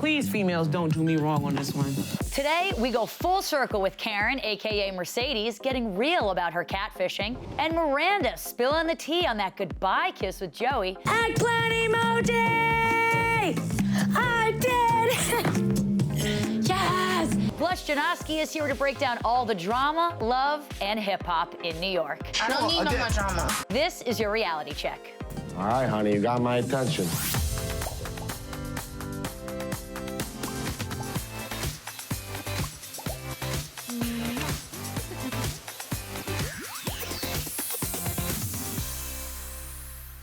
Please, females, don't do me wrong on this one. Today, we go full circle with Karyn, aka Mercedes, getting real about her catfishing, and Miranda spilling the tea on that goodbye kiss with Joey. Eggplant emoji! I did! Yes! Plus, Jennaske is here to break down all the drama, love, and hip-hop in New York. I don't need no more drama. This is your reality check. All right, honey, you got my attention.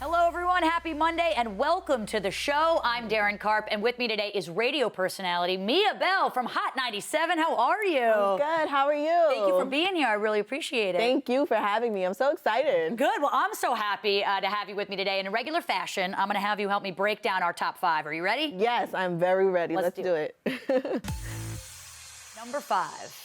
Hello, everyone. Happy Monday, and welcome to the show. I'm Daryn Carp, and with me today is radio personality Miabelle from Hot 97. How are you? I'm good. How are you? Thank you for being here. I really appreciate it. Thank you for having me. I'm so excited. Good. Well, I'm so happy to have you with me today. In a regular fashion, I'm going to have you help me break down our top 5. Are you ready? Yes, I'm very ready. Let's do it. Number 5.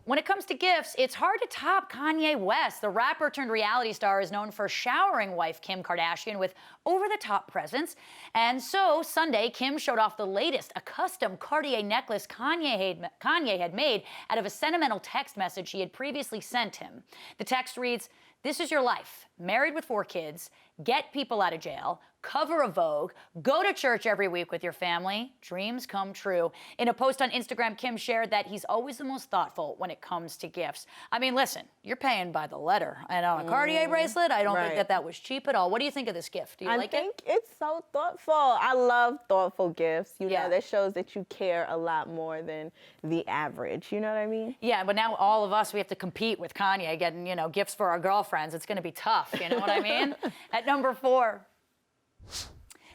When it comes to gifts, it's hard to top Kanye West. The rapper turned reality star is known for showering wife Kim Kardashian with over-the-top presents. And so Sunday, Kim showed off the latest, a custom Cartier necklace Kanye had made out of a sentimental text message she had previously sent him. The text reads, "This is your life, married with 4 kids, get people out of jail, cover a Vogue, go to church every week with your family, dreams come true." In a post on Instagram, Kim shared that he's always the most thoughtful when it comes to gifts. I mean, listen, you're paying by the letter. And on a Cartier bracelet, I don't think that was cheap at all. What do you think of this gift? Do you like it? I think it's so thoughtful. I love thoughtful gifts. You know, that shows that you care a lot more than the average. You know what I mean? Yeah, but now all of us, we have to compete with Kanye getting, you know, gifts for our girlfriends. It's going to be tough. You know what I mean? At number 4.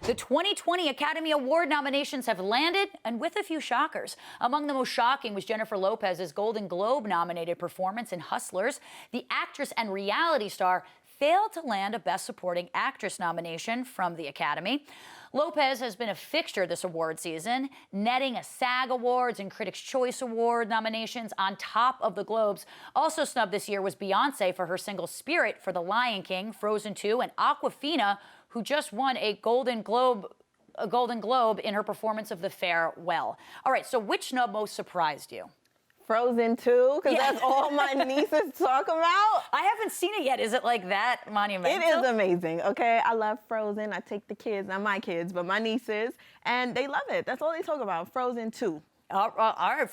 The 2020 Academy Award nominations have landed, and with a few shockers. Among the most shocking was Jennifer Lopez's Golden Globe-nominated performance in Hustlers. The actress and reality star failed to land a Best Supporting Actress nomination from the Academy. Lopez has been a fixture this award season, netting a SAG Awards and Critics' Choice Award nominations on top of the Globes. Also snubbed this year was Beyoncé for her single Spirit for The Lion King, Frozen 2, and Awkwafina, who just won a Golden Globe in her performance of The Farewell. All right, so which snub most surprised you? Frozen 2, because that's all my nieces talk about. I haven't seen it yet. Is it like that monumental? It is amazing, okay? I love Frozen. I take the kids, not my kids, but my nieces, and they love it. That's all they talk about, Frozen 2. All right,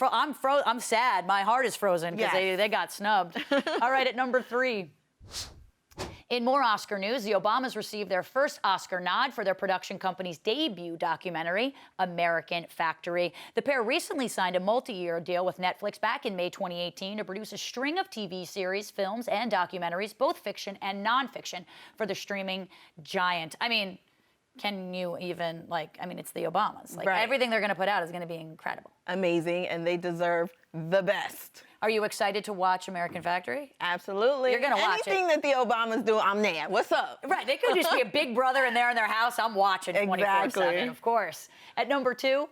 I'm sad. My heart is frozen because they got snubbed. All right, at number 3. In more Oscar news, the Obamas received their first Oscar nod for their production company's debut documentary, American Factory. The pair recently signed a multi-year deal with Netflix back in May 2018 to produce a string of TV series, films, and documentaries, both fiction and nonfiction, for the streaming giant. I mean, can you even, it's the Obamas. Everything they're going to put out is going to be incredible. Amazing, and they deserve the best. Are you excited to watch American Factory? Absolutely. You're going to watch Anything that the Obamas do, I'm there. What's up? Right. They could just be a big brother in their house. I'm watching 24/7, of course. At number 2,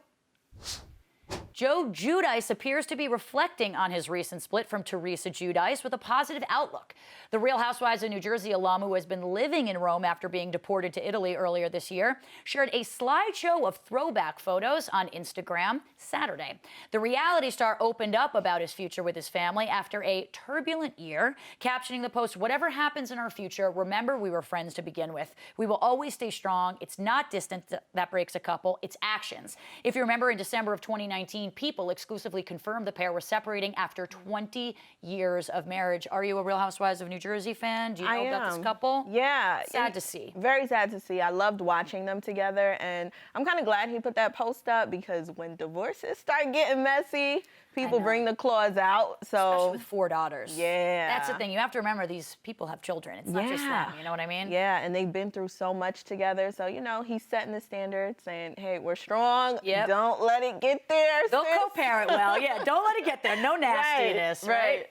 Joe Giudice appears to be reflecting on his recent split from Teresa Giudice with a positive outlook. The Real Housewives of New Jersey alum, who has been living in Rome after being deported to Italy earlier this year, shared a slideshow of throwback photos on Instagram Saturday. The reality star opened up about his future with his family after a turbulent year, captioning the post, "Whatever happens in our future, remember we were friends to begin with. We will always stay strong. It's not distance that breaks a couple, it's actions." If you remember, in December of 2019, People exclusively confirmed the pair were separating after 20 years of marriage. Are you a Real Housewives of New Jersey fan? Do you know about this couple? Yeah. Sad to see. Very sad to see. I loved watching them together, and I'm kind of glad he put that post up because when divorces start getting messy, people bring the claws out. So especially with 4 daughters. Yeah. That's the thing. You have to remember these people have children. It's not just them. You know what I mean? Yeah, and they've been through so much together. So, you know, he's setting the standard, saying, hey, we're strong. Yep. Don't let it get there, Don't co-parent well. Yeah, don't let it get there. No nastiness, right?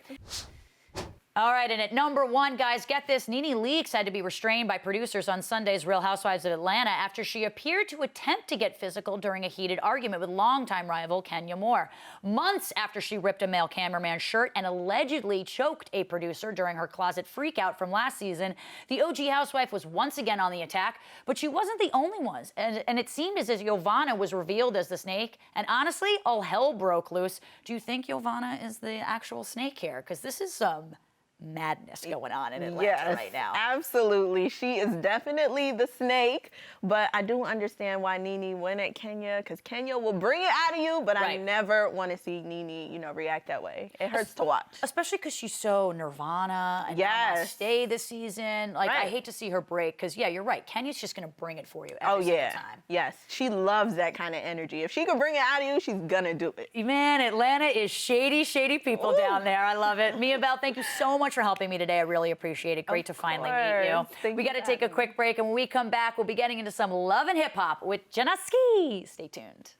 All right, and at number 1, guys, get this. NeNe Leakes had to be restrained by producers on Sunday's Real Housewives of Atlanta after she appeared to attempt to get physical during a heated argument with longtime rival Kenya Moore. Months after she ripped a male cameraman's shirt and allegedly choked a producer during her closet freakout from last season, the OG housewife was once again on the attack, but she wasn't the only one. And it seemed as if Giovanna was revealed as the snake, and honestly, all hell broke loose. Do you think Giovanna is the actual snake here? Because this is some madness going on in Atlanta right now. Absolutely. She is definitely the snake, but I do understand why NeNe went at Kenya, because Kenya will bring it out of you, but I never want to see NeNe, react that way. It hurts to watch. Especially because she's so Nirvana and stay this season. Like, I hate to see her break, because, you're right. Kenya's just going to bring it for you every single time. Yes. She loves that kind of energy. If she can bring it out of you, she's going to do it. Man, Atlanta is shady, shady people down there. I love it. Miabelle, thank you so much for helping me today. I really appreciate it. Great to finally meet you. We got to take a quick break, and when we come back, we'll be getting into some love and hip hop with Jennaske. Stay tuned.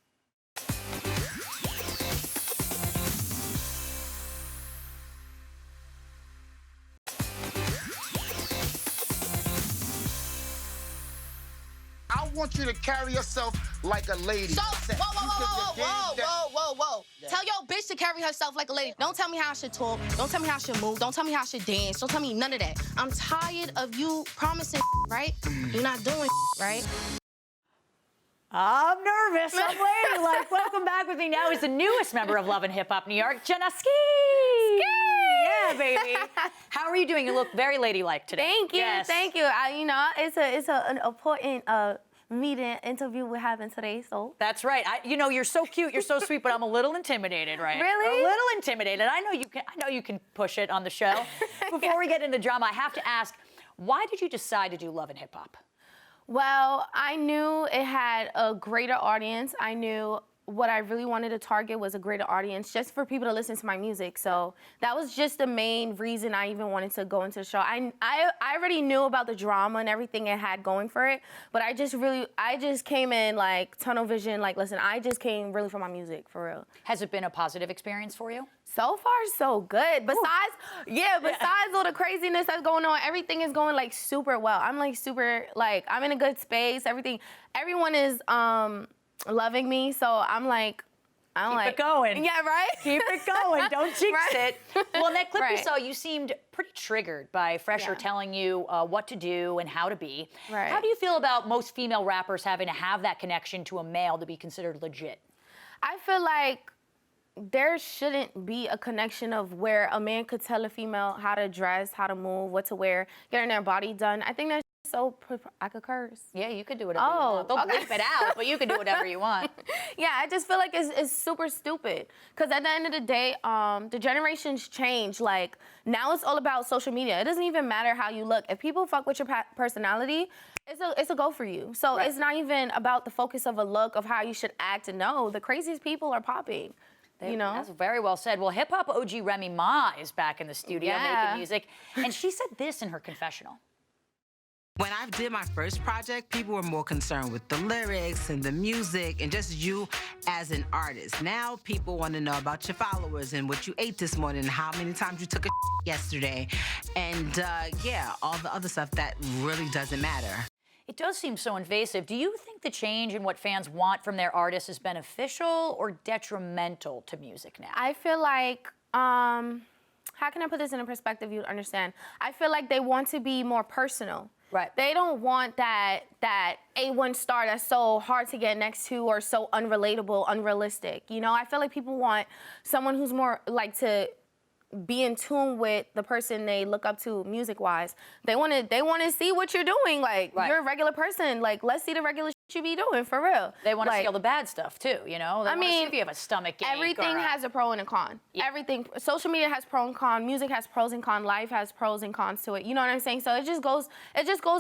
I want you to carry yourself like a lady. So, whoa. Yeah. Tell your bitch to carry herself like a lady. Don't tell me how I should talk. Don't tell me how I should move. Don't tell me how I should dance. Don't tell me none of that. I'm tired of you promising, right? You're not doing, right? I'm nervous. I'm waiting. Like, welcome back with me now is the newest member of Love and Hip Hop New York, Jennaske. Yeah, baby. How are you doing? You look very ladylike today. Thank you. Yes. Thank you. It's an important meeting interview we're having today. So that's right. You're so cute. You're so sweet, but I'm a little intimidated, right? Really? A little intimidated. I know you can push it on the show. Before we get into drama, I have to ask, why did you decide to do Love and Hip Hop? Well, I knew it had a greater audience. I knew what I really wanted to target was a greater audience, just for people to listen to my music. So that was just the main reason I even wanted to go into the show. I already knew about the drama and everything it had going for it, but I just came in like tunnel vision, like, listen, I just came really for my music, for real. Has it been a positive experience for you? So far, so good. Besides all the craziness that's going on, everything is going like super well. I'm like super, like, I'm in a good space. Everyone is loving me, so I'm like, Keep it going. Yeah, right? Keep it going. Don't jinx it. Well, in that clip we Right. saw, you seemed pretty triggered by Fresher telling you what to do and how to be. Right. How do you feel about most female rappers having to have that connection to a male to be considered legit? I feel like there shouldn't be a connection of where a man could tell a female how to dress, how to move, what to wear, getting their body done. I think that's I could curse. Yeah, you could do whatever you want. They'll bleep it out, but you can do whatever you want. Yeah, I just feel like it's super stupid. Because at the end of the day, the generations change. Like, now it's all about social media. It doesn't even matter how you look. If people fuck with your personality, it's a go for you. So it's not even about the focus of a look, of how you should act. And no, the craziest people are popping. That's very well said. Well, hip-hop OG Remy Ma is back in the studio making music, and she said this in her confessional. When I did my first project, people were more concerned with the lyrics and the music and just you as an artist. Now people want to know about your followers and what you ate this morning, how many times you took a yesterday, and all the other stuff that really doesn't matter. It does seem so invasive. Do you think the change in what fans want from their artists is beneficial or detrimental to music now? I feel like, how can I put this in a perspective you'd understand? I feel like they want to be more personal. Right. They don't want that A1 star that's so hard to get next to or so unrelatable, unrealistic. I feel like people want someone who's more like to be in tune with the person they look up to music-wise. They want to see what you're doing. Like, you're a regular person. Like, let's see the regular shit you be doing, for real. They want to see all the bad stuff, too, They want to see if you have a stomach ache. Everything has a pro and a con. Yeah. Everything. Social media has pro and con. Music has pros and cons. Life has pros and cons to it. You know what I'm saying? So it just goes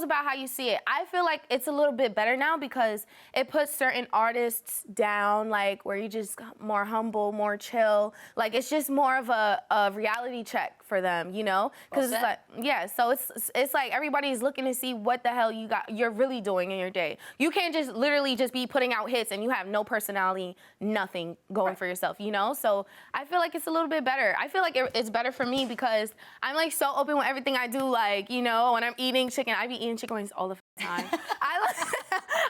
about how you see it. I feel like it's a little bit better now because it puts certain artists down, like, where you just more humble, more chill. Like, it's just more of a reality check for them, you know? Because it's like, yeah, so it's like everybody's looking to see what the hell you're really doing in your day. You can't just literally just be putting out hits and you have no personality, nothing going for yourself, you know? So I feel like it's a little bit better. I feel like it's better for me because I'm like so open with everything I do. Like, you know, when I'm eating chicken, I be eating chicken wings all the time.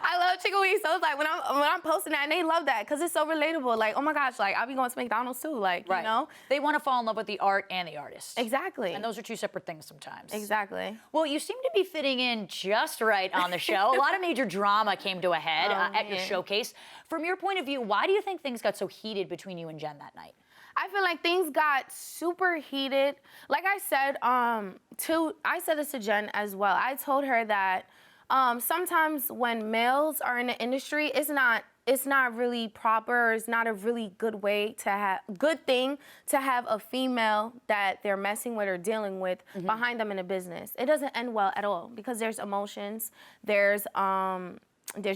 I love chicken wings. So it's like when I'm posting that and they love that because it's so relatable. Like, oh my gosh, like I'll be going to McDonald's too. Like, you know? They want to fall in love with the art and the artist. Exactly. And those are two separate things sometimes. Exactly. Well, you seem to be fitting in just right on the show. A lot of major drama came to a head at your showcase. From your point of view, why do you think things got so heated between you and Jen that night? I feel like things got super heated. Like I said, I said this to Jen as well. I told her that sometimes when males are in the industry, it's not really proper. It's not a really good thing to have a female that they're messing with or dealing with behind them in a business. It doesn't end well at all because there's emotions, there's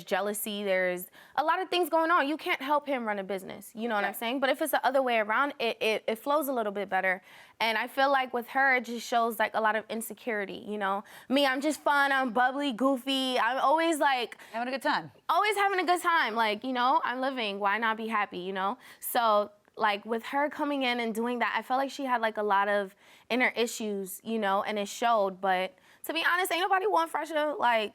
jealousy, there's a lot of things going on. You can't help him run a business, you know what I'm saying? But if it's the other way around, it flows a little bit better. And I feel like with her, it just shows like a lot of insecurity, you know? Me, I'm just fun, I'm bubbly, goofy. I'm always like... having a good time. Always having a good time. Like, you know, I'm living, why not be happy, you know? So like with her coming in and doing that, I felt like she had like a lot of inner issues, you know, and it showed. But to be honest, ain't nobody want fresher, like...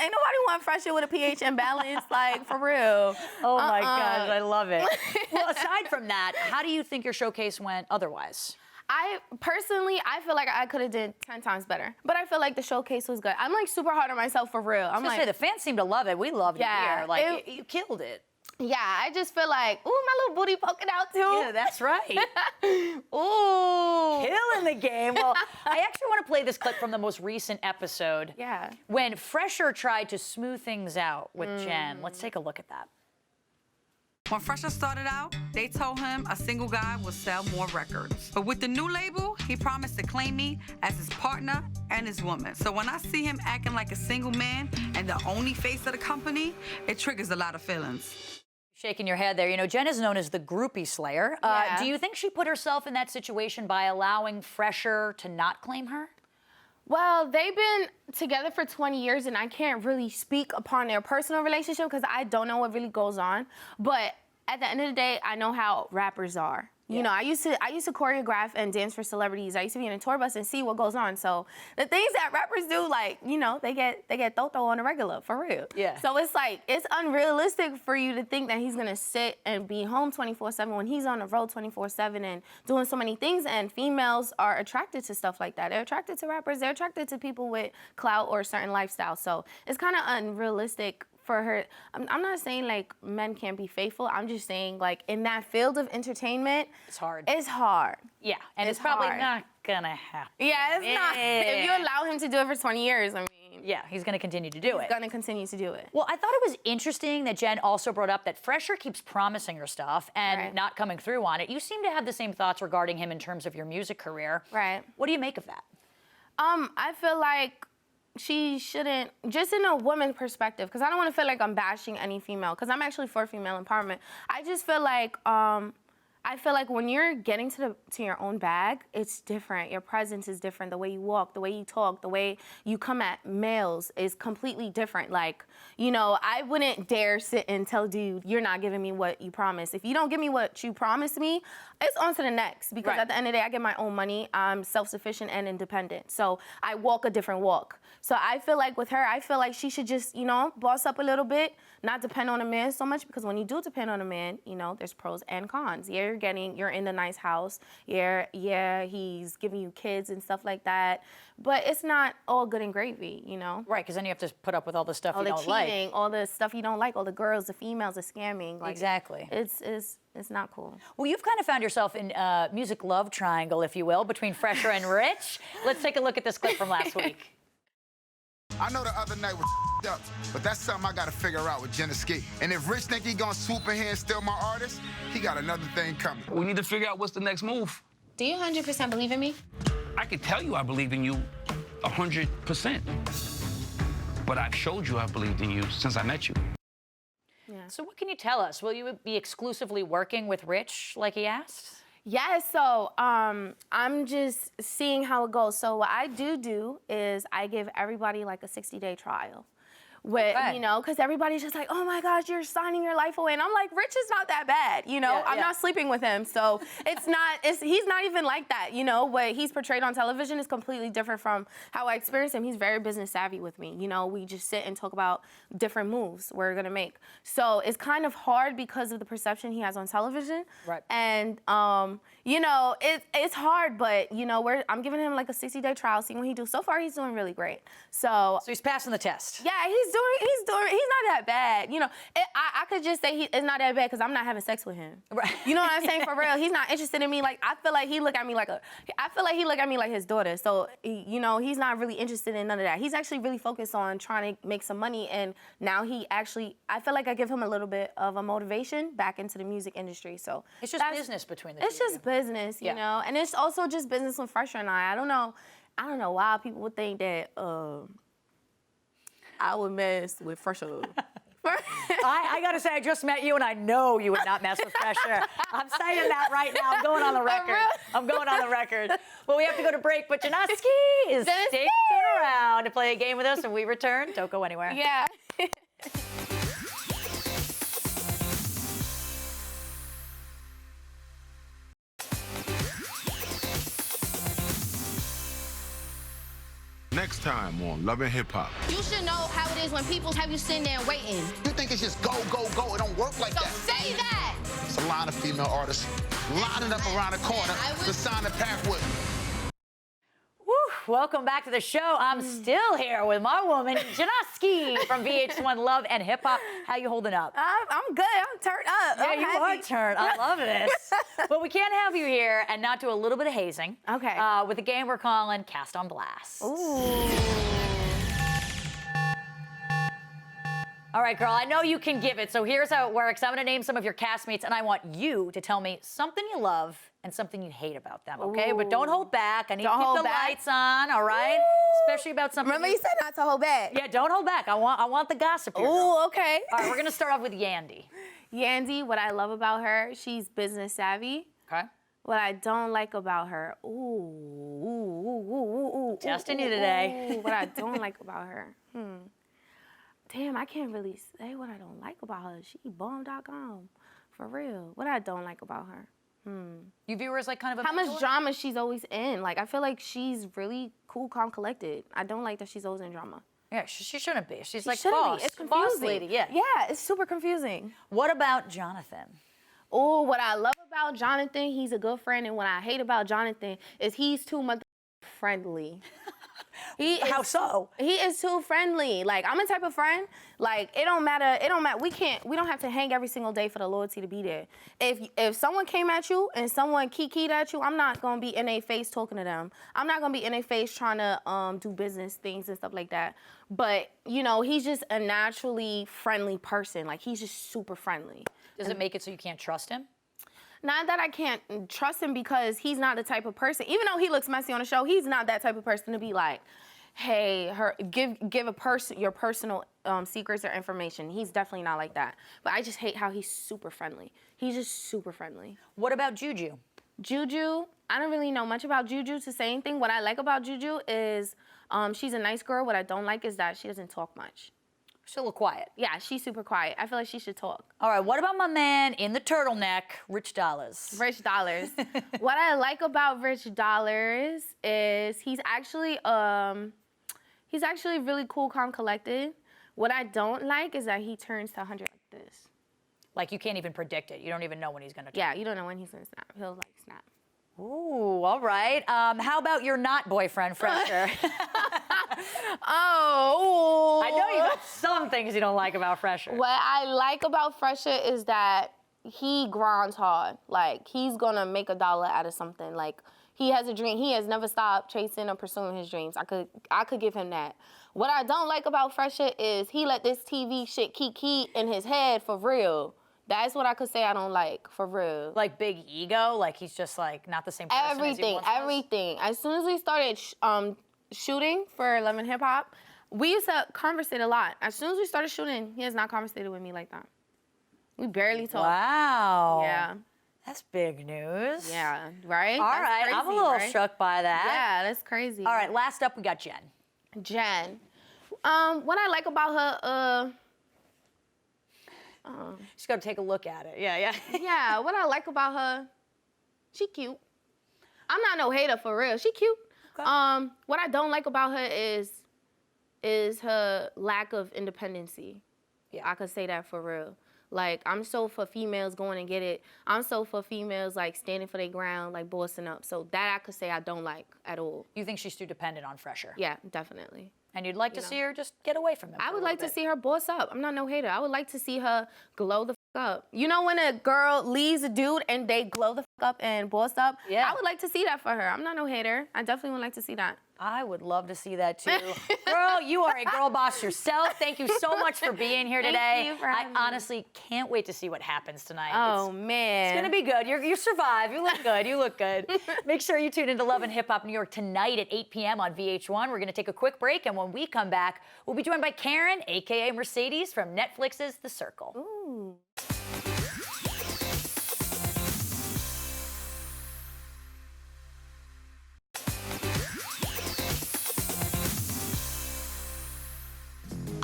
Ain't nobody want fresher with a pH imbalance, like, for real. Oh, my gosh, I love it. Well, aside from that, how do you think your showcase went otherwise? I feel like I could have did 10 times better. But I feel like the showcase was good. I'm, like, super hard on myself, for real. I'm like... say, the fans seem to love it. We loved it here. Like, you killed it. Yeah, I just feel like, ooh, my little booty poking out, too. Yeah, that's right. Ooh. Killing the game. Well, I actually want to play this clip from the most recent episode. Yeah. When Fresher tried to smooth things out with Jen. Let's take a look at that. When Fresher started out, they told him a single guy will sell more records. But with the new label, he promised to claim me as his partner and his woman. So when I see him acting like a single man and the only face of the company, it triggers a lot of feelings. Shaking your head there. You know, Jen is known as the groupie slayer. Yeah. Do you think she put herself in that situation by allowing Fresher to not claim her? Well, they've been together for 20 years, and I can't really speak upon their personal relationship because I don't know what really goes on. But at the end of the day, I know how rappers are. You know, I used to choreograph and dance for celebrities. I used to be in a tour bus and see what goes on. So the things that rappers do, like, you know, they get toto on the regular, for real. Yeah. So it's like, it's unrealistic for you to think that he's gonna sit and be home 24/7 when he's on the road 24/7 and doing so many things. And females are attracted to stuff like that. They're attracted to rappers. They're attracted to people with clout or certain lifestyle. So it's kind of unrealistic for her. I'm not saying like men can't be faithful. I'm just saying like in that field of entertainment, it's hard. It's hard. Yeah, and it's probably not gonna happen. Yeah, it's not. If you allow him to do it for 20 years, I mean. Yeah, he's gonna continue to do it. He's gonna continue to do it. Well, I thought it was interesting that Jen also brought up that Fresher keeps promising her stuff and not coming through on it. You seem to have the same thoughts regarding him in terms of your music career. Right. What do you make of that? I feel like she shouldn't, just in a woman's perspective, because I don't want to feel like I'm bashing any female, because I'm actually for female empowerment. I just feel like, when you're getting to your own bag, it's different. Your presence is different. The way you walk, the way you talk, the way you come at males is completely different. Like, you know, I wouldn't dare sit and tell dude, you're not giving me what you promised. If you don't give me what you promised me, it's on to the next. Because at the end of the day, I get my own money. I'm self-sufficient and independent. So I walk a different walk. So I feel like with her, I feel like she should just, you know, boss up a little bit, not depend on a man so much, because when you do depend on a man, you know, there's pros and cons. Yeah, you're in the nice house. Yeah, he's giving you kids and stuff like that. But it's not all good and gravy, you know? Right, because then you have to put up with all the stuff you don't like. All the cheating, all the stuff you don't like, all the girls, the females, the scamming. Like, exactly. It's not cool. Well, you've kind of found yourself in a music love triangle, if you will, between Fresher and Rich. Let's take a look at this clip from last week. I know the other night was up, but that's something I gotta figure out with Jennaske. And if Rich think he gonna swoop in here and steal my artist, he got another thing coming. We need to figure out what's the next move. Do you 100% believe in me? I can tell you I believe in you 100%. But I've showed you I believed in you since I met you. Yeah. So what can you tell us? Will you be exclusively working with Rich like he asked? Yeah, so I'm just seeing how it goes. So what I do is I give everybody like a 60-day trial. With, you know, because everybody's just like, oh my gosh, you're signing your life away. And I'm like, Rich is not that bad, you know? I'm not sleeping with him. So he's not even like that, you know? What he's portrayed on television is completely different from how I experience him. He's very business savvy with me. You know, we just sit and talk about different moves we're gonna make. So it's kind of hard because of the perception he has on television. Right. And, you know, it's hard, but, you know, I'm giving him like a 60-day trial, seeing what he do. So far, he's doing really great. So he's passing the test. Yeah, he's not that bad. You know, I could just say it's not that bad because I'm not having sex with him. Right. You know what I'm saying? For real, he's not interested in me. Like, I feel like he look at me like his daughter. So, you know, he's not really interested in none of that. He's actually really focused on trying to make some money. And now I feel like I give him a little bit of a motivation back into the music industry. So it's just business between the two. It's just business, you know, and it's also just business with Fresher and I. I don't know why people would think that I would mess with Fresher. I gotta say, I just met you and I know you would not mess with Fresher. I'm saying that right now. I'm going on the record. I'm going on the record. Well, we have to go to break, but Jennaske is sticking around to play a game with us. When we return, don't go anywhere. Yeah. Next time on Love and Hip Hop. You should know how it is when people have you sitting there waiting. You think it's just go, go, go. It don't work like that. So say that. It's a line of female artists lining up around the corner to sign the pack with me. Welcome back to the show. I'm still here with my woman, Jennaske from VH1 Love and Hip Hop. How you holding up? I'm good. I'm turned up. Yeah, you are turned. I love this. But we can't have you here and not do a little bit of hazing. Okay. With a game we're calling Cast on Blast. Ooh. All right, girl, I know you can give it, so here's how it works. I'm gonna name some of your castmates, and I want you to tell me something you love and something you hate about them, okay? Ooh. But don't hold back. I need to keep the lights on, all right? Ooh. Especially about something. Remember you said not to hold back. Yeah, don't hold back. I want the gossip here. Ooh, okay. All right, we're gonna start off with Yandy. Yandy, what I love about her, she's business savvy. Okay. What I don't like about her, Testing you today. What I don't like about her, Damn, I can't really say what I don't like about her. She bomb.com, for real. What I don't like about her. You view her as like kind of a how much drama she's always in. Like, I feel like she's really cool, calm, collected. I don't like that she's always in drama. Yeah, she shouldn't be. She's like shouldn't boss. be. It's confusing. Boss lady, yeah. Yeah, it's super confusing. What about Jonathan? Oh, what I love about Jonathan, he's a good friend. And what I hate about Jonathan is he's too friendly. How so? He is too friendly. Like, I'm a type of friend, like, it don't matter. We don't have to hang every single day for the loyalty to be there. If someone came at you and someone kikied at you, I'm not gonna be in their face talking to them. I'm not gonna be in their face trying to do business things and stuff like that. But, you know, he's just a naturally friendly person. Like, he's just super friendly. Does it make it so you can't trust him? Not that I can't trust him, because he's not the type of person, even though he looks messy on the show, he's not that type of person to be like, hey, give a person your personal secrets or information. He's definitely not like that. But I just hate how he's super friendly. He's just super friendly. What about Juju? Juju, I don't really know much about Juju to say anything. What I like about Juju is she's a nice girl. What I don't like is that she doesn't talk much. She's a little quiet. Yeah, she's super quiet. I feel like she should talk. All right, what about my man in the turtleneck, Rich Dollars? Rich Dollars. What I like about Rich Dollars is he's actually really cool, calm, collected. What I don't like is that he turns to 100 like this. Like, you can't even predict it. You don't even know when he's gonna turn. Yeah, you don't know when he's gonna snap. He'll like snap. Ooh, all right. How about your not boyfriend, Fresher? Oh. I know you got some things you don't like about Fresher. What I like about Fresher is that he grinds hard. Like, he's gonna make $1 out of something. Like, he has a dream. He has never stopped chasing or pursuing his dreams. I could give him that. What I don't like about Fresher is he let this TV shit keep in his head for real. That's what I could say I don't like, for real. Like, big ego? Like, he's just, like, not the same person as he once was? Everything. As soon as we started shooting for Love and Hip Hop, we used to conversate a lot. As soon as we started shooting, he has not conversated with me like that. We barely talk. Wow. Yeah. That's big news. Yeah, right? All That's right, crazy, I'm a little right? struck by that. Yeah, that's crazy. All right, last up we got Jen. Jen. What I like about her, Just got to take a look at it. Yeah. yeah, what I like about her, she cute. I'm not no hater for real. She cute. Okay. What I don't like about her is her lack of independency. Yeah. I could say that for real. Like, I'm so for females going and get it. I'm so for females, like, standing for their ground, like, bossing up. So that I could say I don't like at all. You think she's too dependent on Fresher? Yeah, definitely. And you'd like to see her just get away from him. I would like to see her boss up. I'm not no hater. I would like to see her glow the up. You know when a girl leaves a dude and they glow the up and boss up? Yeah. I would like to see that for her. I'm not no hater. I definitely would like to see that. I would love to see that too. Girl, you are a girl boss yourself. Thank you so much for being here today. Thank you for having me. honestly can't wait to see what happens tonight. Oh, man. It's gonna be good. You survive. You look good. You look good. Make sure you tune into Love and Hip Hop New York tonight at 8 p.m. on VH1. We're gonna take a quick break, and when we come back, we'll be joined by Karyn, aka Mercedes, from Netflix's The Circle. Ooh.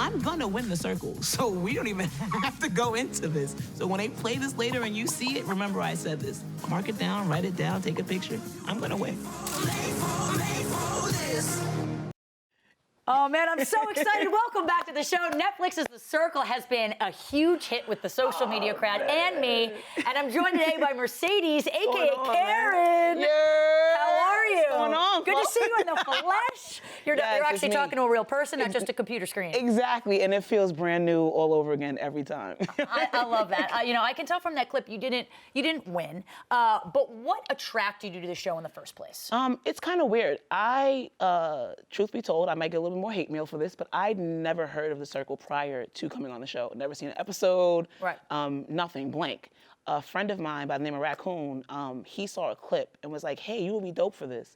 I'm gonna win the circle, so we don't even have to go into this. So when they play this later and you see it, remember I said this. Mark it down, write it down, take a picture. I'm gonna win. Oh man, I'm so excited. Welcome back to the show. Netflix's The Circle has been a huge hit with the social media crowd and me. And I'm joined today by Mercedes, aka Karyn. Yeah. How are you? What's going on, Good to folks? see you in the flesh. You're Yes, actually it's me. talking to a real person, not just a computer screen. Exactly, and it feels brand new all over again every time. I love that. I can tell from that clip you didn't win. But what attracted you to the show in the first place? It's kind of weird. Truth be told, I might get a little bit more hate mail for this, but I'd never heard of The Circle prior to coming on the show. Never seen an episode. Right. Nothing. Blank. A friend of mine by the name of Raccoon, he saw a clip and was like, "Hey, you would be dope for this."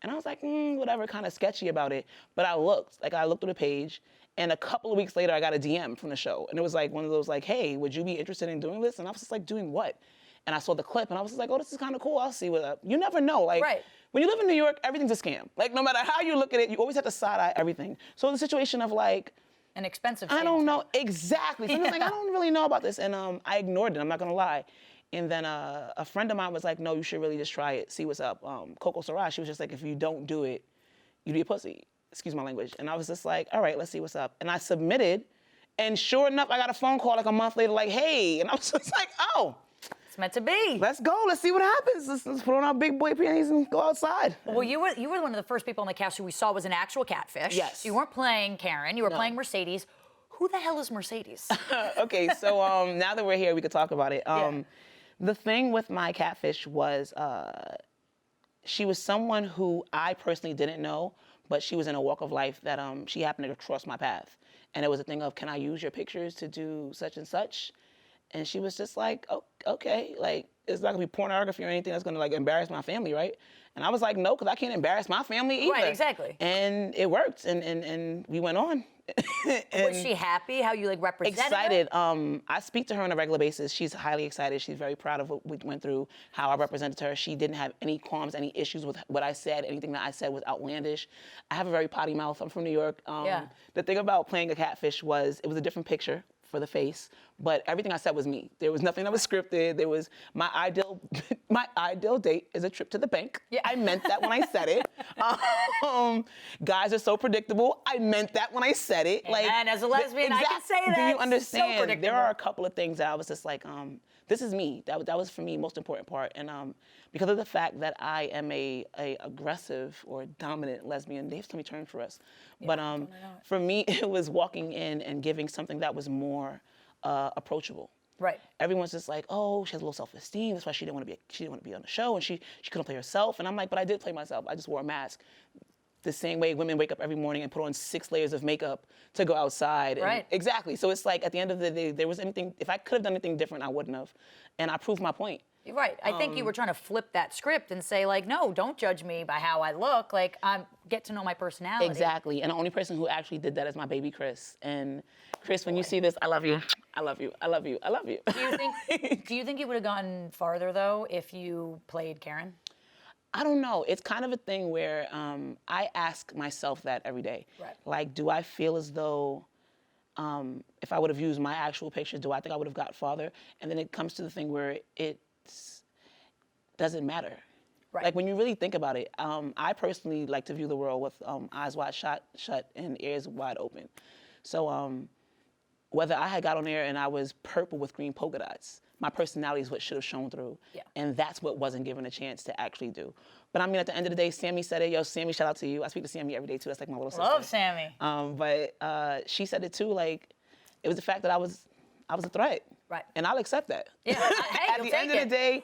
And I was like, whatever, kind of sketchy about it. But I looked through the page, and a couple of weeks later, I got a DM from the show. And it was like one of those like, "Hey, would you be interested in doing this?" And I was just like, "Doing what?" And I saw the clip, and I was just like, "Oh, this is kind of cool. I'll see what up." You never know. Like, right. When you live in New York, everything's a scam. Like, no matter how you look at it, you always have to side-eye everything. So the situation of like, an expensive I scam, don't too. know. Exactly. So I was like, I don't really know about this. And I ignored it. I'm not going to lie. And then a friend of mine was like, "No, you should really just try it. See what's up." Coco Sarah, she was just like, "If you don't do it, you be a pussy." Excuse my language. And I was just like, all right, let's see what's up. And I submitted. And sure enough, I got a phone call like a month later, like, "Hey." And I was just like, oh. It's meant to be. Let's go. Let's see what happens. Let's put on our big boy panties and go outside. Well, you were one of the first people on the cast who we saw was an actual catfish. Yes. You weren't playing Karyn. You were No. playing Mercedes. Who the hell is Mercedes? Okay, so now that we're here, we could talk about it. The thing with my catfish was she was someone who I personally didn't know, but she was in a walk of life that she happened to cross my path. And it was a thing of, "Can I use your pictures to do such and such?" And she was just like, "Oh, okay, like, it's not gonna be pornography or anything that's gonna like embarrass my family, right?" And I was like, "No, because I can't embarrass my family either." Right, exactly. And it worked, and we went on. Was she happy how you like represented her? Excited. I speak to her on a regular basis. She's highly excited. She's very proud of what we went through, how I represented her. She didn't have any qualms, any issues with what I said. Anything that I said was outlandish. I have a very potty mouth. I'm from New York. The thing about playing a catfish was it was a different picture for the face, but everything I said was me. There was nothing that was scripted. There was my ideal date is a trip to the bank. Yeah. I meant that when I said it. Guys are so predictable. I meant that when I said it. And as a lesbian, I can say that. Do you So understand? predictable. There are a couple of things that I was just like, this is me. That was for me most important part. And because of the fact that I am a aggressive or dominant lesbian, they have so many terms for us. But for me, it was walking in and giving something that was more approachable. Right. Everyone's just like, "Oh, she has low self-esteem. That's why she didn't want to be on the show, and she couldn't play herself." And I'm like, "But I did play myself. I just wore a mask." The same way women wake up every morning and put on 6 layers of makeup to go outside. Right. And exactly. So it's like at the end of the day, if I could have done anything different, I wouldn't have. And I proved my point. Right. I think you were trying to flip that script and say, like, no, don't judge me by how I look. Like, get to know my personality. Exactly. And the only person who actually did that is my baby Chris. And Chris, when you see this, I love you. I love you. I love you. I love you. Do you think you would have gone farther, though, if you played Karyn? I don't know. It's kind of a thing where I ask myself that every day. Right. Like, do I feel as though if I would have used my actual picture, do I think I would have got farther? And then it comes to the thing where it doesn't matter. Right. Like when you really think about it, I personally like to view the world with eyes wide shut and ears wide open. So whether I had got on there and I was purple with green polka dots, my personality is what should have shown through. Yeah. And that's what wasn't given a chance to actually do. But I mean, at the end of the day, Sammy said it. Yo, Sammy, shout out to you. I speak to Sammy every day too. That's like my little sister. Love Sammy. But she said it too. Like, it was the fact that I was a threat. Right. And I'll accept that. Yeah. Hey, At the end of the day,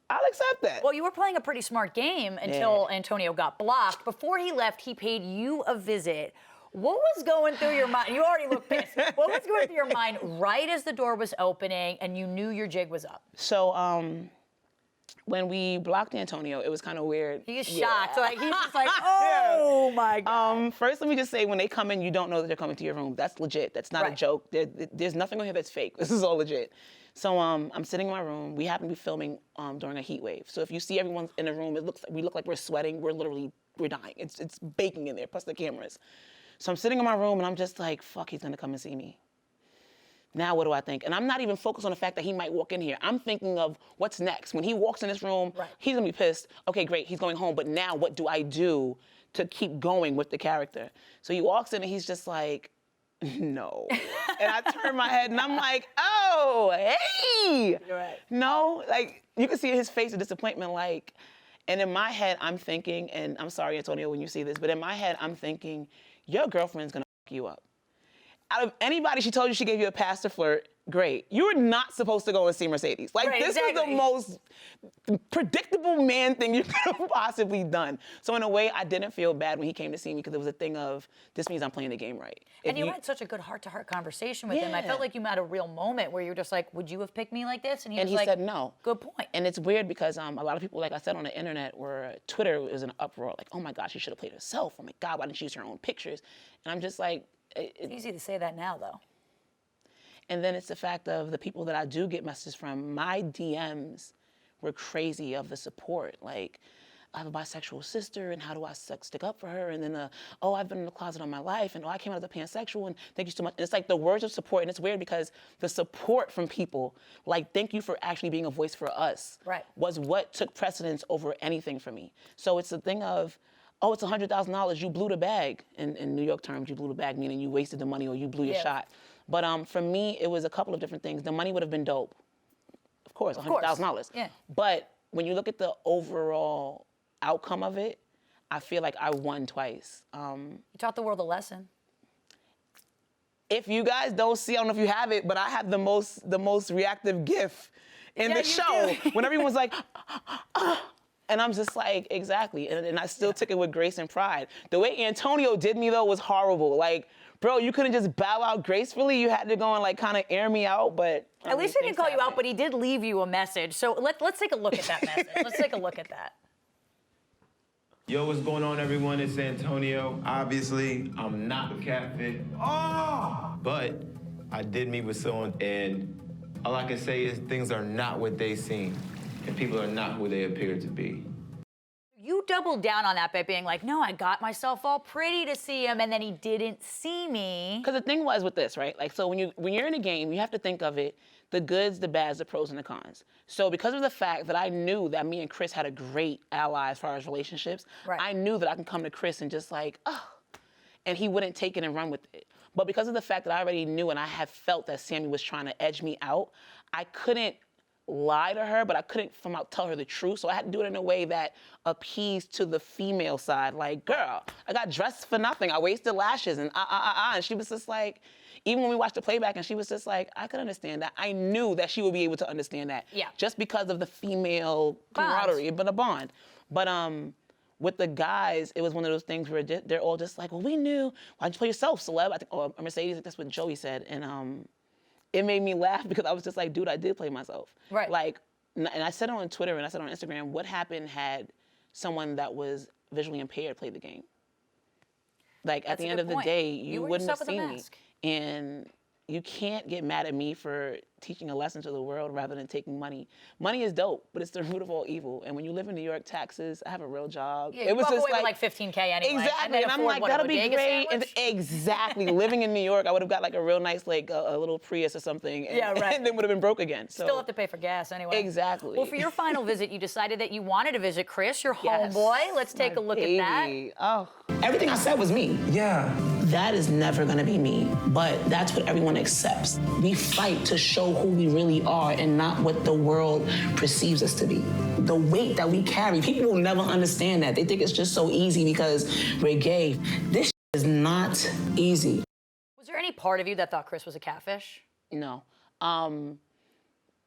I'll accept that. Well, you were playing a pretty smart game until Antonio got blocked. Before he left, he paid you a visit. What was going through your mind? You already look pissed. What was going through your mind right as the door was opening and you knew your jig was up? So when we blocked Antonio, it was kind of weird. He's shocked. Like, he's just like, oh my God. First, let me just say, when they come in, you don't know that they're coming to your room. That's legit. That's not a joke. There's nothing on here that's fake. This is all legit. So I'm sitting in my room. We happen to be filming during a heat wave. So if you see everyone in the room, we look like we're sweating. We're dying. It's baking in there, plus the cameras. So I'm sitting in my room and I'm just like, fuck, he's gonna come and see me. Now what do I think? And I'm not even focused on the fact that he might walk in here. I'm thinking of what's next. When he walks in this room, he's gonna be pissed. Okay, great, he's going home. But now what do I do to keep going with the character? So he walks in and he's just like, no. And I turn my head and I'm like, oh, hey. You're right. No, like you can see his face of disappointment, like, and in my head I'm thinking, and I'm sorry, Antonio, when you see this, but in my head I'm thinking, your girlfriend's gonna fuck you up. Out of anybody, she told you she gave you a pass to flirt, great. You were not supposed to go and see Mercedes. Like, this was the most predictable man thing you could have possibly done. So in a way, I didn't feel bad when he came to see me because it was a thing of, this means I'm playing the game right. And you had such a good heart-to-heart conversation with him. I felt like you had a real moment where you were just like, would you have picked me like this? And he was like, said no. Good point. And it's weird because a lot of people, like I said, on the internet, Twitter was an uproar. Like, oh my God, she should have played herself. Oh my God, why didn't she use her own pictures? And I'm just like, it's easy to say that now, though. And then it's the fact of the people that I do get messages from, my DMs were crazy of the support. Like, I have a bisexual sister, and how do I stick up for her? And then, oh, I've been in the closet all my life, and oh, I came out as a pansexual, and thank you so much. And it's like the words of support, and it's weird because the support from people, like, thank you for actually being a voice for us, was what took precedence over anything for me. So it's the thing of, oh, it's $100,000, you blew the bag. In New York terms, you blew the bag, meaning you wasted the money or you blew your shot. But for me, it was a couple of different things. The money would have been dope. Of course, $100,000. Yeah. But when you look at the overall outcome of it, I feel like I won twice. You taught the world a lesson. If you guys don't see, I don't know if you have it, but I have the most reactive GIF in the show. When everyone's like, and I'm just like, exactly. And I still took it with grace and pride. The way Antonio did me, though, was horrible. Like, bro, you couldn't just bow out gracefully. You had to go and, like, kind of air me out, but At least he didn't call you out, but he did leave you a message. So let's take a look at that message. Let's take a look at that. Yo, what's going on, everyone? It's Antonio. Obviously, I'm not a catfish. Oh! But I did meet with someone, and all I can say is things are not what they seem, and people are not who they appear to be. You doubled down on that by being like, no, I got myself all pretty to see him, and then he didn't see me. Because the thing was with this, right? Like, so when you're in a game, you have to think of it, the goods, the bads, the pros, and the cons. So because of the fact that I knew that me and Chris had a great ally as far as relationships, I knew that I can come to Chris and just like, oh, and he wouldn't take it and run with it. But because of the fact that I already knew and I had felt that Sammy was trying to edge me out, I couldn't lie to her, but I couldn't tell her the truth. So I had to do it in a way that appeased to the female side. Like, girl, I got dressed for nothing. I wasted lashes and And she was just like, even when we watched the playback and she was just like, I could understand that. I knew that she would be able to understand that. Yeah. Just because of the female camaraderie, but a bond. But with the guys, it was one of those things where they're all just like, well, we knew. Why'd you play yourself, celeb? I think, or Mercedes, that's what Joey said. And it made me laugh because I was just like, dude, I did play myself. Right. Like, and I said on Twitter and I said on Instagram, what happened had someone that was visually impaired play the game? Like, at the end of the day, you wouldn't have seen me. And you can't get mad at me for teaching a lesson to the world rather than taking money. Money is dope, but it's the root of all evil. And when you live in New York, taxes, I have a real job. Yeah, it was just like $15K anyway. Exactly, and I'm like, that'll be great. And exactly, living in New York, I would have got like a real nice, like a little Prius or something. And, yeah, right. And then would have been broke again. So. Still have to pay for gas anyway. Exactly. Well, for your final visit, you decided that you wanted to visit Chris, your homeboy. Let's take a look at that. Oh. Everything I said was me. Yeah. That is never gonna be me, but that's what everyone accepts. We fight to show who we really are and not what the world perceives us to be. The weight that we carry, people will never understand that. They think it's just so easy because we're gay. This is not easy. Was there any part of you that thought Chris was a catfish? No. And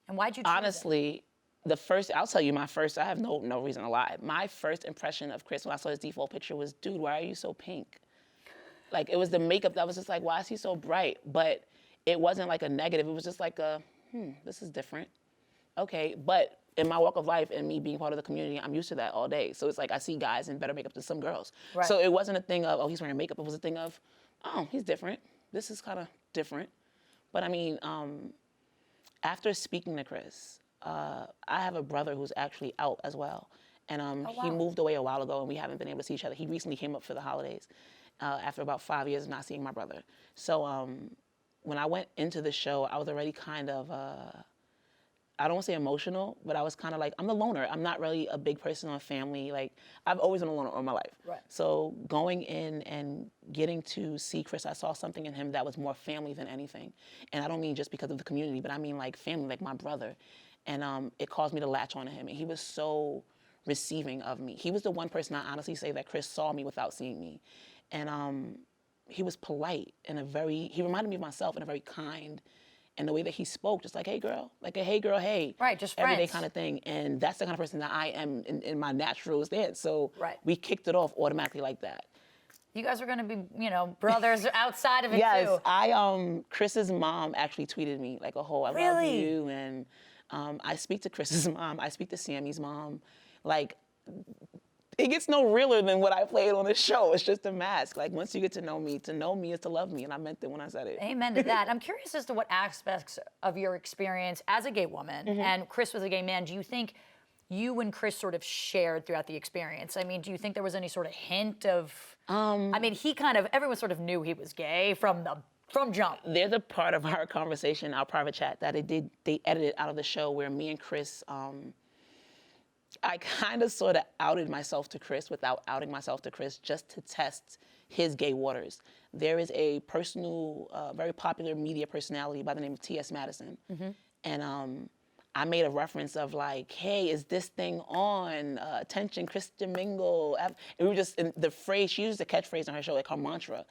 why'd you choose honestly, I'll tell you my first, I have no reason to lie. My first impression of Chris when I saw his default picture was, dude, why are you so pink? Like, it was the makeup that was just like, why is he so bright? But it wasn't like a negative. It was just like this is different. Okay, but in my walk of life and me being part of the community, I'm used to that all day. So it's like I see guys in better makeup than some girls. Right. So it wasn't a thing of, oh, he's wearing makeup. It was a thing of, oh, he's different. This is kind of different. But I mean, after speaking to Chris, I have a brother who's actually out as well. And he moved away a while ago and we haven't been able to see each other. He recently came up for the holidays after about 5 years of not seeing my brother. So when I went into the show, I was already kind of, I don't want to say emotional, but I was kind of like, I'm the loner. I'm not really a big person on family. Like, I've always been a loner all my life. Right. So going in and getting to see Chris, I saw something in him that was more family than anything. And I don't mean just because of the community, but I mean like family, like my brother. And it caused me to latch onto him. And he was so receiving of me. He was the one person I honestly say that Chris saw me without seeing me. And he was polite and he reminded me of myself in a very kind, and the way that he spoke, just like, hey girl, like a hey girl, hey. Right, just everyday friends. kind of thing. And that's the kind of person that I am in my natural stance. So we kicked it off automatically like that. You guys are gonna be, brothers outside of it too. Yes, Chris's mom actually tweeted me like a whole, I love you. And I speak to Chris's mom, I speak to Sammy's mom. Like, it gets no realer than what I played on this show. It's just a mask. Like, once you get to know me is to love me, and I meant it when I said it. Amen to that. I'm curious as to what aspects of your experience as a gay woman, and Chris was a gay man, do you think you and Chris sort of shared throughout the experience? I mean, do you think there was any sort of hint of, I mean, everyone sort of knew he was gay from jump. There's a part of our conversation, our private chat, that they edited out of the show where me and Chris, I kind of sort of outed myself to Chris without outing myself to Chris, just to test his gay waters. There is a very popular media personality by the name of T.S. Madison. And I made a reference of like, hey, is this thing on? Attention, Christian Mingle. And we were just, in the phrase, she used a catchphrase on her show, like her mantra.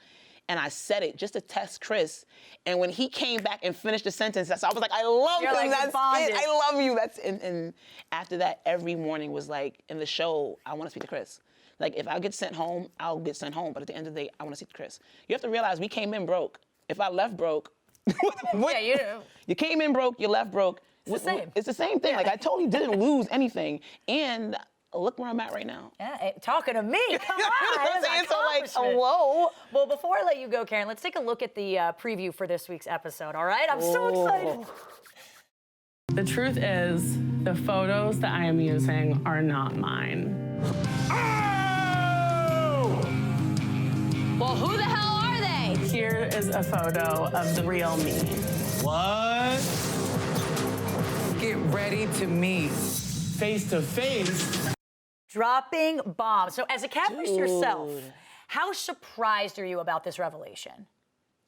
And I said it just to test Chris. And when he came back and finished the sentence, I was like, I love him, like, that's it, I love you. And after that, every morning was like, in the show, I want to speak to Chris. Like, if I get sent home, I'll get sent home. But at the end of the day, I want to speak to Chris. You have to realize we came in broke. If I left broke, you came in broke, you left broke. It's the same. It's the same thing. Yeah. Like, I totally didn't lose anything. And look where I'm at right now. Yeah, talking to me, come on. I'm saying, so like, whoa. Well, before I let you go, Karyn, let's take a look at the preview for this week's episode, all right? I'm so excited. The truth is, the photos that I am using are not mine. Oh! Well, who the hell are they? Here is a photo of the real me. What? Get ready to meet face to face. Dropping bombs. So as a catfish yourself, how surprised are you about this revelation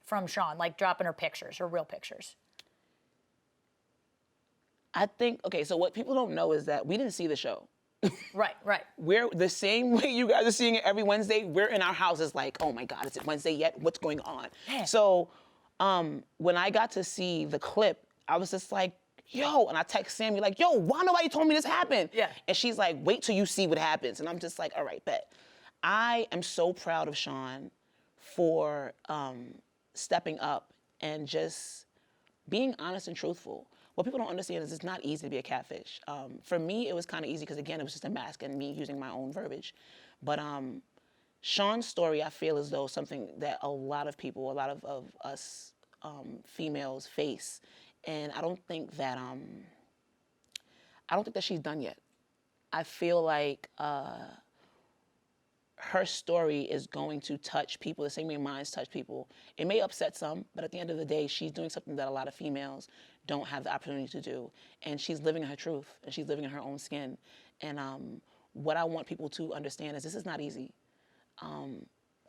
from Sean, like dropping her pictures, her real pictures? I think, okay, so what people don't know is that we didn't see the show. Right. We're the same way you guys are seeing it every Wednesday. We're in our houses like, oh my God, is it Wednesday yet? What's going on? Man. So when I got to see the clip, I was just like, yo, and I text Sammy like, yo, why nobody told me this happened? Yeah. And she's like, wait till you see what happens. And I'm just like, all right, bet. I am so proud of Sean for stepping up and just being honest and truthful. what people don't understand is it's not easy to be a catfish. For me, it was kind of easy because, again, it was just a mask and me using my own verbiage. But Sean's story, I feel as though something that a lot of people, a lot of us females face. And I don't think that she's done yet. I feel like her story is going to touch people the same way mine's touch people. It may upset some, but at the end of the day, she's doing something that a lot of females don't have the opportunity to do. And she's living her truth, and she's living in her own skin. And what I want people to understand is this is not easy.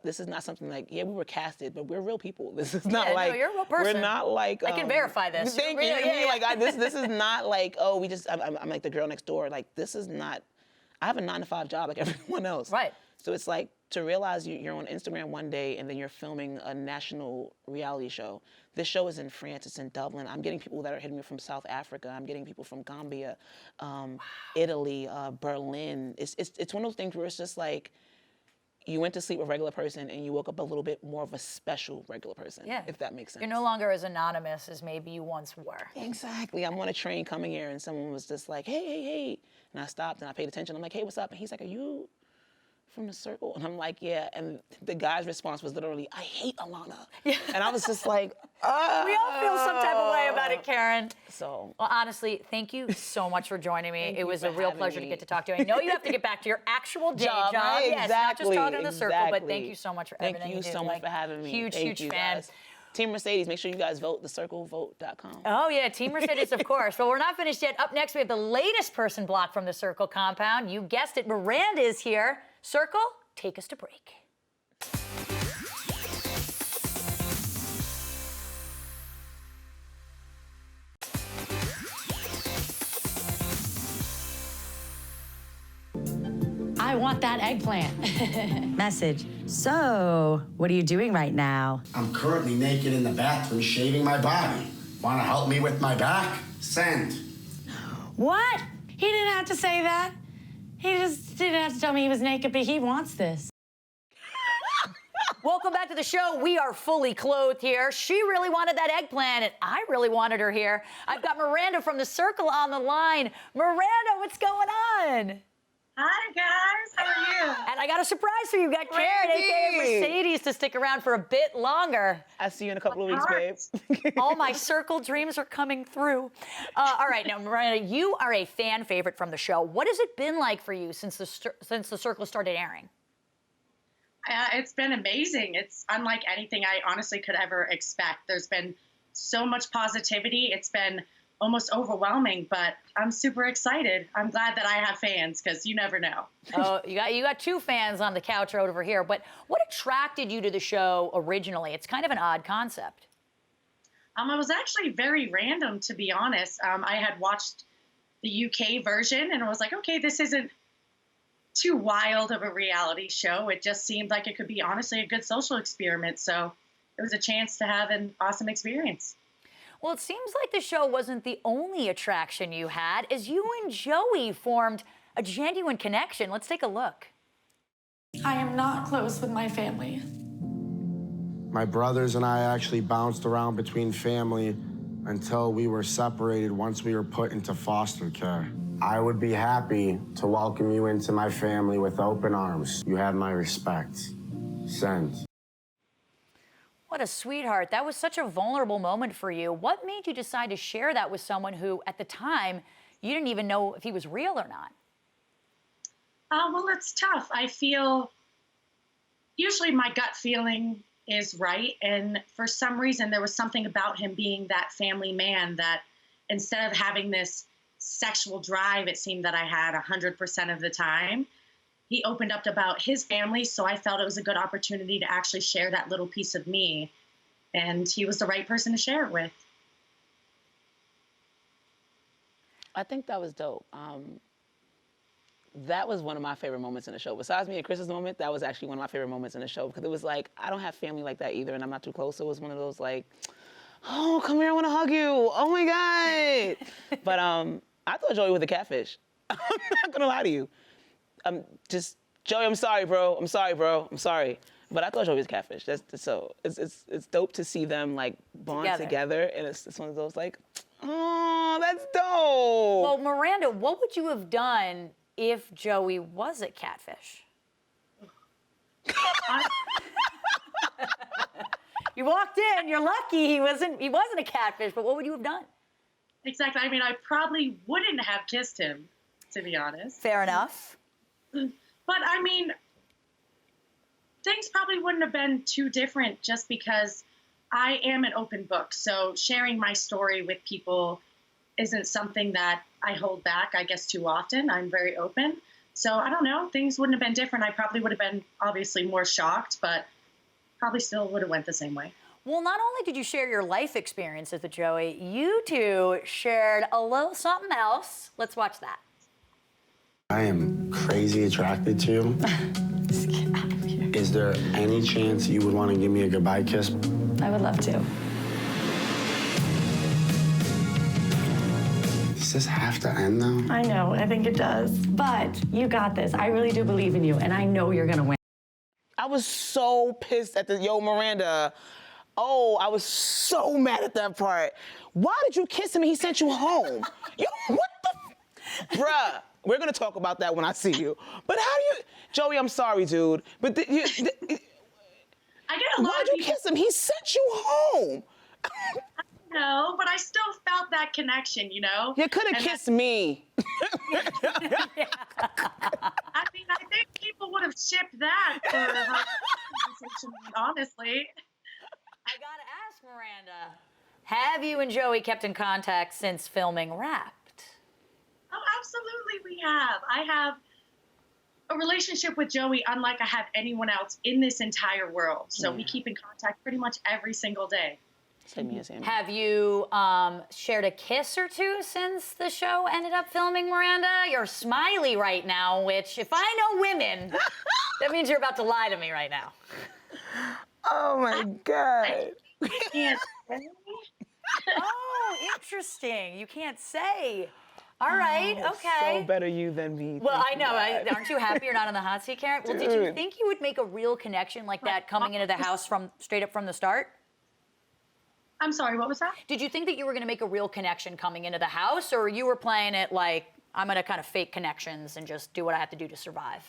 This is not something like, yeah, we were casted, but we're real people. This is not like, no, you're a real person. We're not like. I can verify this. Thank you. This is not like, oh, I'm like the girl next door. Like, this is not, I have a 9-to-5 job like everyone else. Right. So it's like to realize you're on Instagram one day and then you're filming a national reality show. This show is in France, it's in Dublin. I'm getting people that are hitting me from South Africa. I'm getting people from Gambia, Italy, Berlin. It's one of those things where it's just like, you went to sleep a regular person and you woke up a little bit more of a special regular person, if that makes sense. You're no longer as anonymous as maybe you once were. Exactly. I'm on a train coming here and someone was just like, hey. And I stopped and I paid attention. I'm like, hey, what's up? And he's like, are you from the circle? And I'm like, yeah. And the guy's response was literally, I hate Alana. Yeah. And I was just like, We all feel some type of way about it, Karyn. So. Well, honestly, thank you so much for joining me. It was a real pleasure to get to talk to you. I know you have to get back to your actual day job. Right? Yes, not just talking in the circle, but thank you so much for everything you do. Thank you so much for having me. Huge fan. Guys. Team Mercedes, make sure you guys vote, thecirclevote.com. Oh, yeah, Team Mercedes, of course. Well, we're not finished yet. Up next, we have the latest person blocked from the Circle compound. You guessed it, Miranda is here. Circle, take us to break. I want that eggplant. Message. So, what are you doing right now? I'm currently naked in the bathroom shaving my body. Want to help me with my back? Send. What? He didn't have to say that. He just didn't have to tell me he was naked, but he wants this. Welcome back to the show. We are fully clothed here. She really wanted that eggplant, and I really wanted her here. I've got Miranda from the Circle on the line. Miranda, what's going on? Hi, guys. How are you? And I got a surprise for you. Got Karyn, a.k.a. Mercedes, to stick around for a bit longer. I'll see you in a couple of weeks, babe. All my Circle dreams are coming through. All right, now, Miranda, you are a fan favorite from the show. What has it been like for you since the Circle started airing? It's been amazing. It's unlike anything I honestly could ever expect. There's been so much positivity. It's been almost overwhelming, but I'm super excited. I'm glad that I have fans because you never know. Oh, you got two fans on the couch right over here. But what attracted you to the show originally? It's kind of an odd concept. It was actually very random, to be honest. I had watched the UK version and I was like, okay, this isn't too wild of a reality show. It just seemed like it could be honestly a good social experiment. So it was a chance to have an awesome experience. Well, it seems like the show wasn't the only attraction you had, as you and Joey formed a genuine connection. Let's take a look. I am not close with my family. My brothers and I actually bounced around between family until we were separated once we were put into foster care. I would be happy to welcome you into my family with open arms. You have my respect. Send. What a sweetheart. That was such a vulnerable moment for you. What made you decide to share that with someone who, at the time, you didn't even know if he was real or not? Well, it's tough. I feel usually my gut feeling is right. And for some reason, there was something about him being that family man that instead of having this sexual drive, it seemed that I had 100% of the time. He opened up about his family, so I felt it was a good opportunity to actually share that little piece of me. And he was the right person to share it with. I think that was dope. That was one of my favorite moments in the show. Besides me and Chris's moment, that was actually one of my favorite moments in the show because it was like, I don't have family like that either, and I'm not too close. So it was one of those like, oh, come here, I want to hug you. Oh my God. But I thought Joey was a catfish. I'm not gonna lie to you. Joey, I'm sorry, bro. I'm sorry. But I thought Joey was a catfish. It's dope to see them like bond together. And it's one of those like, Oh, that's dope. Well, Miranda, what would you have done if Joey was a catfish? You walked in, you're lucky he wasn't a catfish, but what would you have done? Exactly. I mean, I probably wouldn't have kissed him, to be honest. Fair enough. But I mean, things probably wouldn't have been too different just because I am an open book. So sharing my story with people isn't something that I hold back, I guess, too often. I'm very open. So I don't know, things wouldn't have been different. I probably would have been obviously more shocked, but probably still would have went the same way. Well, not only did you share your life experiences with Joey, you two shared a little something else. Let's watch that. I am crazy attracted to you. Is there any chance you would want to give me a goodbye kiss? I would love to. Does this have to end, though? I know, I think it does. But you got this. I really do believe in you, and I know you're gonna win. I was so pissed at the Miranda. Oh, I was so mad at that part. Why did you kiss him and he sent you home? What the? Bruh, we're gonna talk about that when I see you. But how do you, Joey, I'm sorry, dude. But I get a lot why'd of you kiss him? He sent you home. No, but I still felt that connection, you know? You could have kissed me. I mean, I think people would have shipped that for her conversation, honestly. I gotta ask, Miranda, have you and Joey kept in contact since filming Wrapped? Oh, absolutely we have. I have a relationship with Joey unlike I have anyone else in this entire world. So we keep in contact pretty much every single day. Have you shared a kiss or two since the show ended up filming, Miranda? You're smiley right now, which, if I know women, that means you're about to lie to me right now. Oh, my God. Oh, interesting. You can't say. All right, okay. So better you than me. Well, I know. Aren't you happy you're not on the hot seat, Karyn? Well, did you think you would make a real connection like that coming into the house straight up from the start? I'm sorry, what was that? Did you think that you were going to make a real connection coming into the house, or you were playing it like, I'm going to kind of fake connections and just do what I have to do to survive?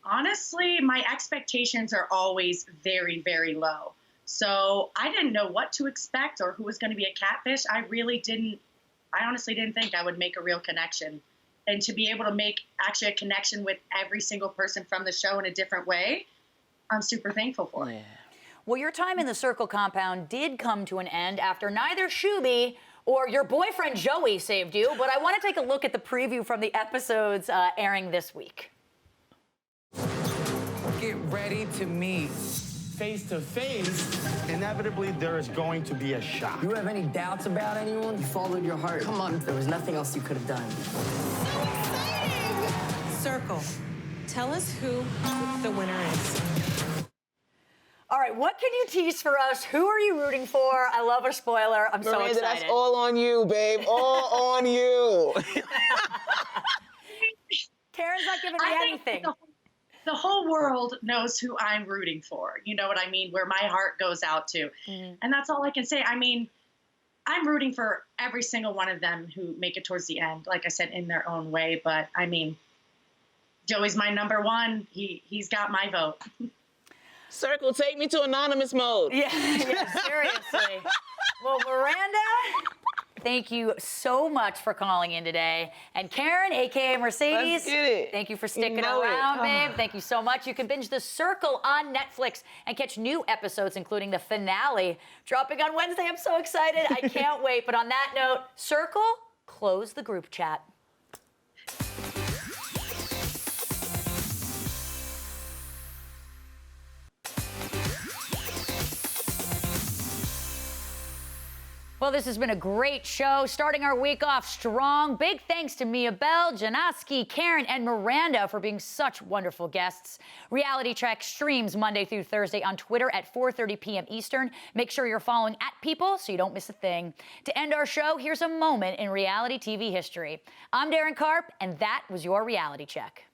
Honestly, my expectations are always very, very low. So I didn't know what to expect or who was going to be a catfish. I honestly didn't think I would make a real connection. And to be able to make actually a connection with every single person from the show in a different way, I'm super thankful for it. Well, your time in the Circle compound did come to an end after neither Shuby or your boyfriend Joey saved you, but I want to take a look at the preview from the episodes airing this week. Get ready to meet face to face. Inevitably, there is going to be a shock. You have any doubts about anyone? You followed your heart. Come on, there was nothing else you could have done. Circle, tell us who the winner is. All right, what can you tease for us? Who are you rooting for? I love a spoiler. I'm Miranda, so excited. that's all on you, babe. All on you. Karyn's not giving me anything. The whole world knows who I'm rooting for. You know what I mean? Where my heart goes out to. And that's all I can say. I mean, I'm rooting for every single one of them who make it towards the end, like I said, in their own way. But, I mean, Joey's my number one. He's got my vote. Circle, take me to anonymous mode. Yeah, seriously. Well, Miranda, thank you so much for calling in today. And Karyn, a.k.a. Mercedes, let's get it. Thank you for sticking around, babe. Thank you so much. You can binge The Circle on Netflix and catch new episodes, including the finale, dropping on Wednesday. I'm so excited. I can't wait. But on that note, Circle, close the group chat. Well, this has been a great show, starting our week off strong. Big thanks to Miabelle, Jennaske, Karyn, and Miranda for being such wonderful guests. Reality Check streams Monday through Thursday on Twitter at 4:30 p.m. Eastern. Make sure you're following @People so you don't miss a thing. To end our show, here's a moment in reality TV history. I'm Daryn Carp, and that was your Reality Check.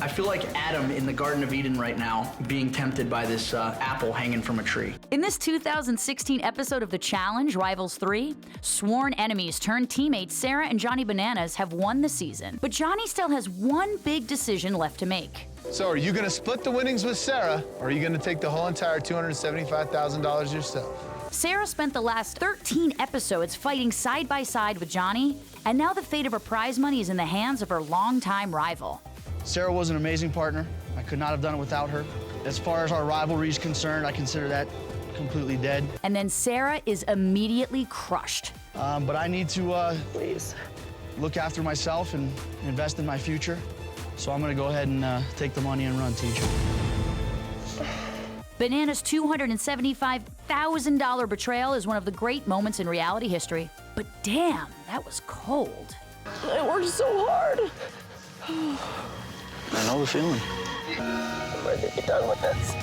I feel like Adam in the Garden of Eden right now, being tempted by this apple hanging from a tree. In this 2016 episode of The Challenge, Rivals 3, sworn enemies turned teammates Sarah and Johnny Bananas have won the season. But Johnny still has one big decision left to make. So are you gonna split the winnings with Sarah, or are you gonna take the whole entire $275,000 yourself? Sarah spent the last 13 episodes fighting side by side with Johnny, and now the fate of her prize money is in the hands of her longtime rival. Sarah was an amazing partner. I could not have done it without her. As far as our rivalry is concerned, I consider that completely dead. And then Sarah is immediately crushed. But I need to please look after myself and invest in my future. So I'm gonna go ahead and take the money and run, teacher. Bananas' $275,000 betrayal is one of the great moments in reality history. But damn, that was cold. I worked so hard. I know the feeling. I'm ready to be done with this.